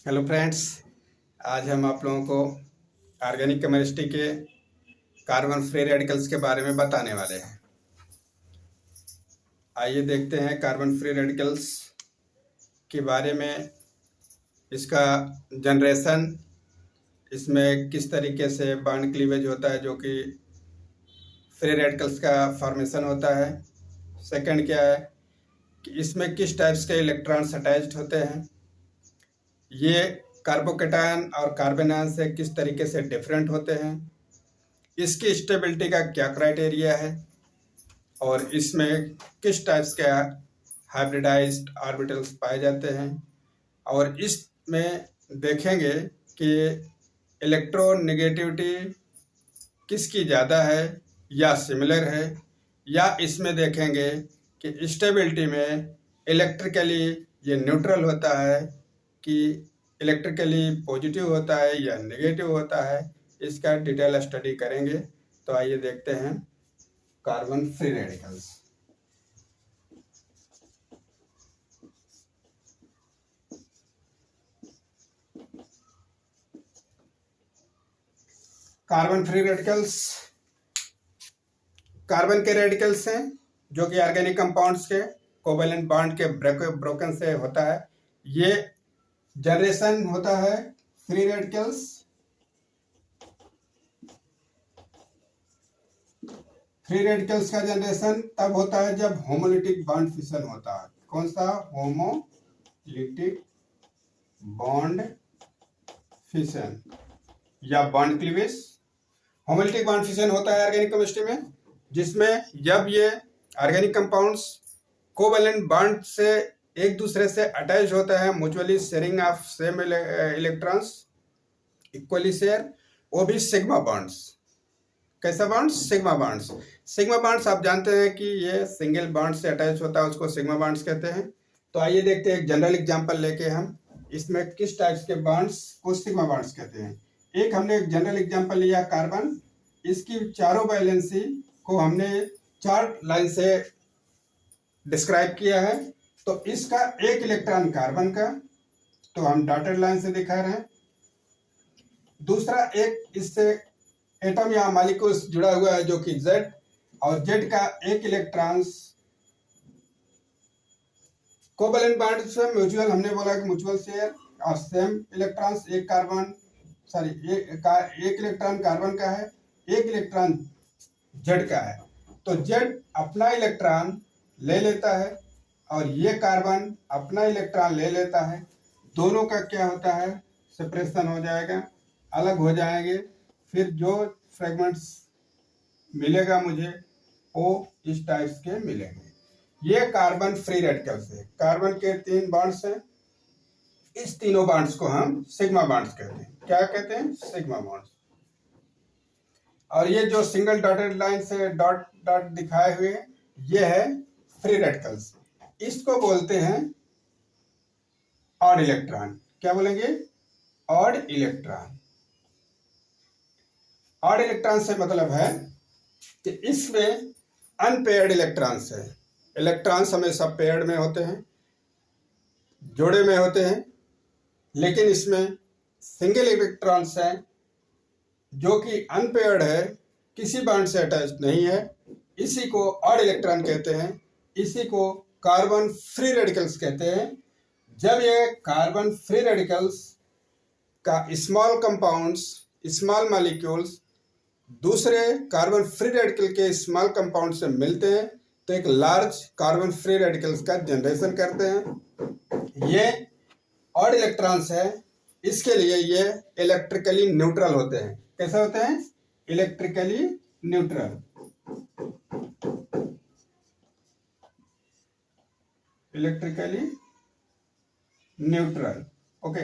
Hello friends, आज हम आप लोगों को ऑर्गेनिक केमिस्ट्री के कार्बन फ्री रेडिकल्स के बारे में बताने वाले हैं। आइए देखते हैं कार्बन फ्री रेडिकल्स के बारे में, इसका जनरेशन, इसमें किस तरीके से बॉन्ड क्लीवेज होता है जो कि फ्री रेडिकल्स का फॉर्मेशन होता है। सेकंड क्या है कि इसमें किस टाइप्स के इलेक्ट्रॉन्स अटैच्ड होते हैं, ये कार्बोकेटायन और कार्बेनायन से किस तरीके से डिफरेंट होते हैं, इसकी स्टेबिलिटी का क्या क्राइटेरिया है और इसमें किस टाइप्स के हाइब्रिडाइज्ड ऑर्बिटल्स पाए जाते हैं। और इसमें देखेंगे कि इलेक्ट्रोनेगेटिविटी किसकी ज़्यादा है या सिमिलर है, या इसमें देखेंगे कि स्टेबिलिटी में इलेक्ट्रिकली ये न्यूट्रल होता है कि इलेक्ट्रिकली पॉजिटिव होता है या नेगेटिव होता है। इसका डिटेल स्टडी करेंगे। तो आइए देखते हैं carbon free radicals. Carbon free radicals carbon के रेडिकल्स हैं जो कि ऑर्गेनिक कंपाउंड्स के कोवेलेंट बॉन्ड के ब्रोकन से होता है। ये जनरेशन होता है फ्री रेडिकल्स। फ्री रेडिकल्स का जनरेशन तब होता है जब होमोलिटिक बॉन्ड फिशन होता है। कौन सा? होमोलिटिक बॉन्ड फिशन या bond cleavage. Homolytic bond fission होता है ऑर्गेनिक केमिस्ट्री में, जिसमें जब ये ऑर्गेनिक कंपाउंड्स कोवेलेंट बॉन्ड से एक दूसरे से अटैच होता है, mutually sharing of same electrons, equally share, वो भी सिग्मा बॉन्ड्स। कैसा bonds? Sigma bonds. Sigma bonds आप जानते हैं कि ये सिंगल बॉन्ड से अटैच होता है, उसको सिग्मा बॉन्ड्स कहते हैं। तो आइए देखते हैं एक जनरल एग्जांपल लेके हम इसमें किस टाइप्स के बॉन्ड्स को सिग्मा बॉन्ड्स कहते हैं। एक हमने एक जनरल एग्जांपल लिया कार्बन, इसकी चारों वैलेंसी को हमने 4 लाइन से डिस्क्राइब किया है। तो इसका एक इलेक्ट्रॉन कार्बन का तो हम डॉटेड लाइन से दिखा रहे हैं। दूसरा एक इससे एटम या मॉलिक्यूल्स जुड़ा हुआ है जो कि Z, और Z का एक इलेक्ट्रॉन्स कोवेलेंट बॉन्ड से म्यूचुअल, हमने बोला कि म्यूचुअल शेयर और सेम इलेक्ट्रॉन्स, एक कार्बन एक इलेक्ट्रॉन कार्बन का है, एक इलेक्ट्रॉन Z का है। तो Z अपना इलेक्ट्रॉन ले लेता है और ये कार्बन अपना इलेक्ट्रॉन ले लेता है। दोनों का क्या होता है? सेपरेशन हो जाएगा, अलग हो जाएंगे। फिर जो फ्रेगमेंट्स मिलेगा मुझे वो इस टाइप्स के मिलेंगे। ये कार्बन फ्री रेडिकल्स है। कार्बन के 3 बॉन्ड्स हैं, इस तीनों बॉन्ड्स को हम सिग्मा बॉन्ड्स कहते हैं। क्या कहते हैं? Sigma bonds. और ये जो सिंगल डॉटेड लाइन से डॉट डॉट दिखाए हुए ये है फ्री रेडिकल्स। इसको बोलते हैं ऑड इलेक्ट्रॉन। क्या बोलेंगे? Odd electron. ऑड इलेक्ट्रॉन से मतलब है कि इसमें अनपेयर्ड इलेक्ट्रॉन्स है। इलेक्ट्रॉन्स हमेशा पेयर्ड में होते हैं, जोड़े में होते हैं, लेकिन इसमें सिंगल इलेक्ट्रॉन्स हैं जो कि अनपेयर्ड है, किसी बॉन्ड से अटैच नहीं है। इसी को ऑड इलेक्ट्रॉन कहते हैं। इसी को कार्बन फ्री रेडिकल्स कहते हैं। जब ये कार्बन फ्री रेडिकल्स का स्मॉल कंपाउंड्स, स्मॉल मॉलिक्यूल्स दूसरे कार्बन फ्री रेडिकल के स्मॉल कंपाउंड से मिलते हैं तो एक लार्ज कार्बन फ्री रेडिकल्स का जनरेशन करते हैं। ये ऑड इलेक्ट्रॉन्स है, इसके लिए ये इलेक्ट्रिकली न्यूट्रल होते हैं। कैसे होते हैं? Electrically neutral. Electrically neutral, okay.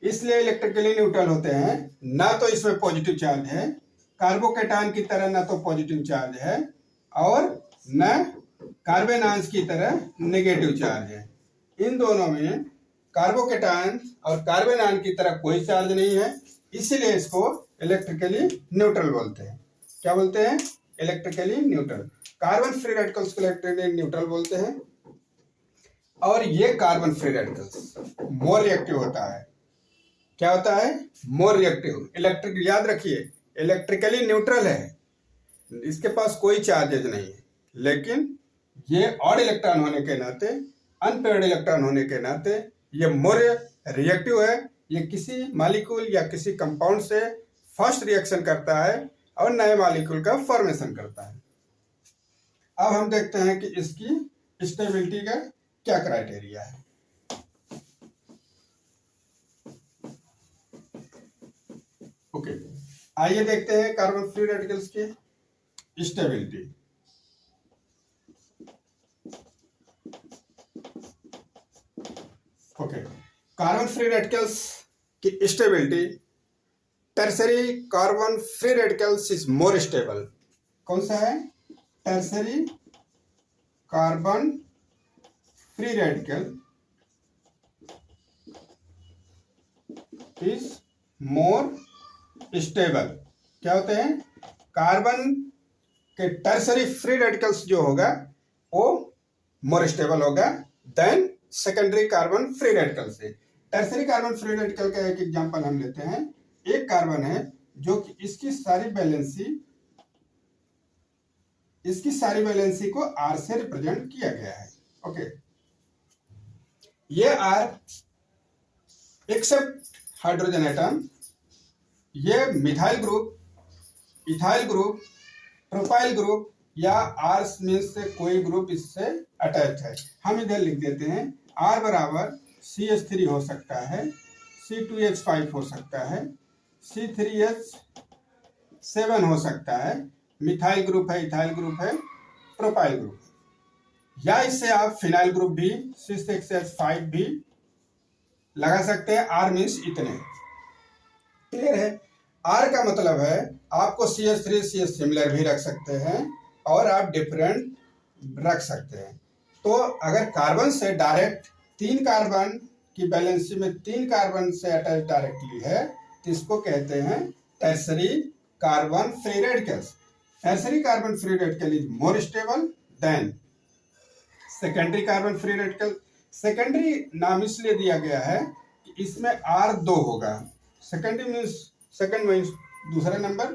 इसलिए इलेक्ट्रिकली न्यूट्रल होते हैं, ना तो इसमें पॉजिटिव चार्ज है, कार्बोकेटायन की तरह ना तो पॉजिटिव चार्ज है और न कार्बेनायंस की तरह नेगेटिव चार्ज है। इन दोनों में कार्बोकेटायन और कार्बेनायन की तरह कोई चार्ज नहीं है, इसीलिए इसको इलेक्ट्रिकली न्यूट्रल बोलते हैं। क्या बोलते हैं? Electrically neutral. Carbon free radicals को इलेक्ट्रिकली न्यूट्रल बोलते हैं। और ये carbon free radicals more reactive होता है। क्या होता है, मोर रिएक्टिव। इलेक्ट्रिक, याद रखिए इलेक्ट्रिकली न्यूट्रल है, इसके पास कोई चार्जेज नहीं है, लेकिन ये ऑड इलेक्ट्रॉन होने के नाते, अनपेयर्ड इलेक्ट्रॉन होने के नाते ये मोर रिएक्टिव है। ये किसी मॉलिक्यूल या किसी कंपाउंड से फर्स्ट रिएक्शन करता है और नए मॉलिक्यूल का फॉर्मेशन करता है। अब हम देखते हैं कि इसकी स्टेबिलिटी का क्या क्राइटेरिया है। ओके, आइए देखते हैं कार्बन फ्री रेडिकल्स की stability. Okay, carbon free radicals की stability, tertiary carbon free radicals is more stable. कौन सा है, tertiary carbon free radical is more stable. क्या होते हैं, कार्बन के टर्सरी फ्री रेडिकल्स जो होगा वो मोर स्टेबल होगा than secondary carbon free radical से। टर्सरी कार्बन फ्री रेडिकल का एक एग्जांपल हम लेते हैं। एक कार्बन है जो कि इसकी सारी वैलेंसी को R से रिप्रेजेंट किया गया है। ओके, ये R एक्सेप्ट हाइड्रोजन एटम, ये methyl group, ethyl group, propyl group या R में से कोई ग्रुप इससे अटैच है। हम इधर लिख देते हैं R बराबर CH3 हो सकता है, C2H5 हो सकता है, C3H7 हो सकता है, मिथाइल ग्रुप है, इथाइल ग्रुप है, प्रोपाइल ग्रुप, या इससे आप फिनाइल ग्रुप भी C6H5 भी लगा सकते हैं। R मीन्स इतने, क्लियर है। R का मतलब है आपको CH3 CH सिमिलर भी रख सकते हैं और आप डिफरेंट रख सकते हैं। तो अगर कार्बन से डायरेक्ट 3 कार्बन की वैलेंसी में 3 कार्बन से अटैच डायरेक्टली है तो इसको कहते हैं tertiary carbon free radicals. Tertiary carbon free radical is more stable then secondary carbon free radical. Secondary नाम इसलिए दिया गया है कि इसमें R2 होगा। सेकेंडरी मीन्स सेकेंड मीन्स दूसरा नंबर,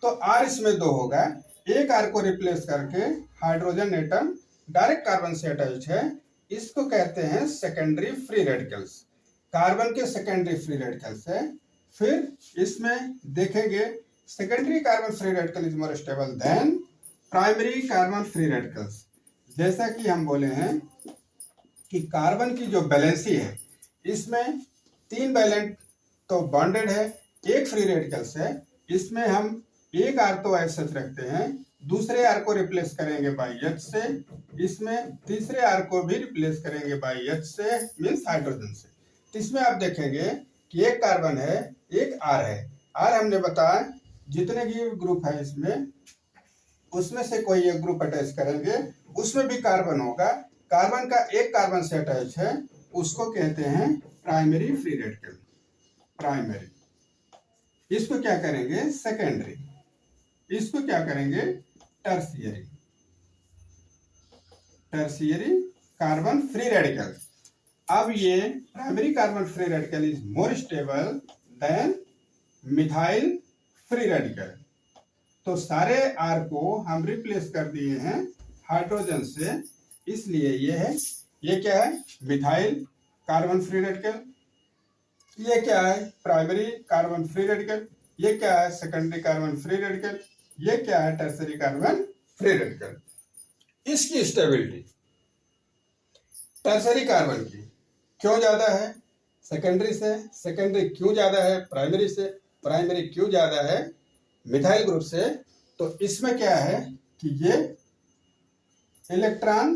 तो R इसमें 2 होगा। एक R को रिप्लेस करके हाइड्रोजन एटम डायरेक्ट कार्बन से अटैच है, इसको कहते हैं सेकेंडरी फ्री रेडिकल्स। कार्बन के सेकेंडरी फ्री रेडिकल्स है। फिर इसमें देखेंगे secondary carbon free radical is more stable then primary carbon free radicals. जैसा कि हम बोले हैं कि कार्बन की जो वैलेंसी है इसमें 3 वैलेंट तो बॉन्डेड है, एक फ्री रेडिकल्स है। इसमें हम एक R तो ऐसे रखते हैं, दूसरे R को रिप्लेस करेंगे बाई H से, इसमें तीसरे R को भी रिप्लेस करेंगे बाई H से मीन्स हाइड्रोजन से। तो इसमें आप देखेंगे कि एक कार्बन है, एक R है। R हमने बताया जितने भी ग्रुप है इसमें, उसमें से कोई एक ग्रुप अटैच करेंगे, उसमें भी कार्बन होगा। कार्बन का एक कार्बन से अटैच है, उसको कहते हैं प्राइमरी फ्री रेडिकल, प्राइमरी। इसको क्या करेंगे, सेकेंडरी। इसको क्या करेंगे, tertiary, tertiary carbon free radical. अब ये primary carbon free radical is more stable then methyl free radical. तो सारे R को हम रिप्लेस कर दिए हैं हाइड्रोजन से, इसलिए ये है, ये क्या है, मिथाइल कार्बन फ्री रेडिकल, ये क्या है, प्राइमरी कार्बन फ्री रेडिकल, ये क्या है, सेकेंडरी कार्बन फ्री रेडिकल, ये क्या है, टर्सरी कार्बन फ्री रेडिकल। इसकी स्टेबिलिटी टर्सरी कार्बन की क्यों ज्यादा है सेकेंडरी से, सेकेंडरी क्यों ज्यादा है प्राइमरी से, प्राइमरी क्यों ज्यादा है मिथाइल ग्रुप से। तो इसमें क्या है कि ये इलेक्ट्रॉन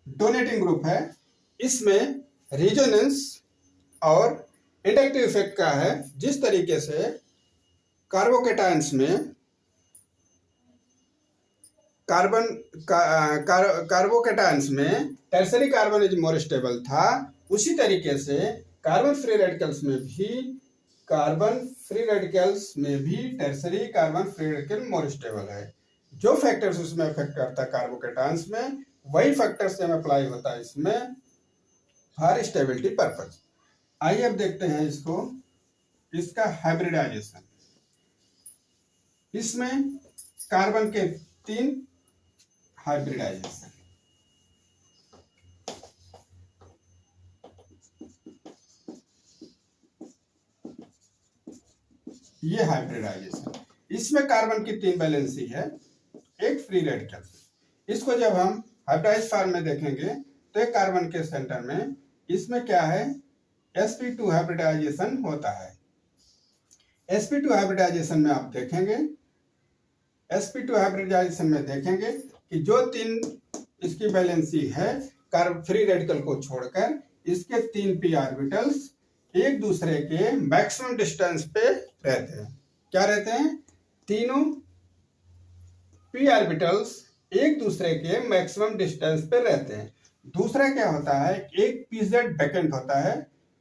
डोनेटिंग ग्रुप है, इसमें रेजोनेंस और इंडक्टिव इफेक्ट का है। जिस तरीके से कार्बोकेटायंस में कार्बोकेटायंस में tertiary carbon is more stable था, उसी तरीके से कार्बन फ्री रेडिकल्स में भी tertiary carbon free radical more stable है। जो फैक्टर्स उसमें इफेक्ट करता है कार्बोकेटायंस में, वही फैक्टर्स सेम अप्लाई होता है इसमें फॉर स्टेबिलिटी पर्पज। आइए अब देखते हैं इसको इसका हाइब्रिडाइजेशन, इसमें कार्बन के 3 हाइब्रिडाइजेशन, ये हाइब्रिडाइजेशन, इसमें कार्बन की 3 वैलेंसी है, एक फ्री रेडिकल। इसको जब हम हाइब्रिडाइज फॉर्म में देखेंगे तो एक कार्बन के सेंटर में इसमें क्या है, sp2 हाइब्रिडाइजेशन होता है। sp2 हाइब्रिडाइजेशन में आप देखेंगे, sp2 हाइब्रिडाइजेशन में देखेंगे कि जो 3 इसकी वैलेंसी है कार्बन फ्री रेडिकल को छोड़कर, इसके 3 p ऑर्बिटल्स एक दूसरे के मैक्सिमम डिस्टेंस पे रहते हैं। क्या रहते हैं? तीनों p ऑर्बिटल्स एक दूसरे के मैक्सिमम डिस्टेंस पे रहते हैं। दूसरा क्या होता है, एक pz वैकेंट होता है,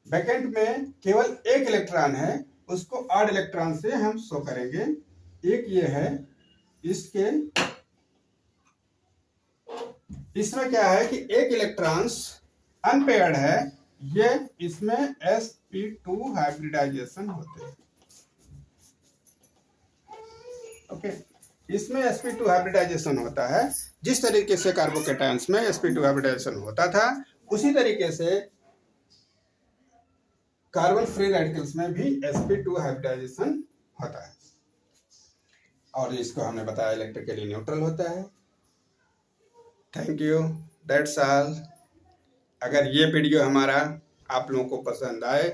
वैकेंट में केवल एक इलेक्ट्रॉन है, उसको ऑड इलेक्ट्रॉन से हम शो करेंगे। एक ये है, इसमें क्या है कि एक इलेक्ट्रॉन्स अनपेयर्ड है, ये इसमें sp2 हाइब्रिडाइजेशन होते हैं। ओके, इसमें sp2 हाइब्रिडाइजेशन होता है। जिस तरीके से कार्बोकेटायंस में sp2 हाइब्रिडाइजेशन होता था, उसी तरीके से कार्बन फ्री रेडिकल्स में भी sp2 हाइब्रिडाइजेशन होता है, और इसको हमने बताया इलेक्ट्रिकली न्यूट्रल होता है। Thank you, that's all. अगर ये वीडियो हमारा आप लोगों को पसंद आए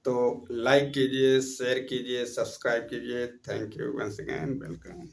तो लाइक कीजिए, शेयर कीजिए, सब्सक्राइब कीजिए। Thank you once again, welcome.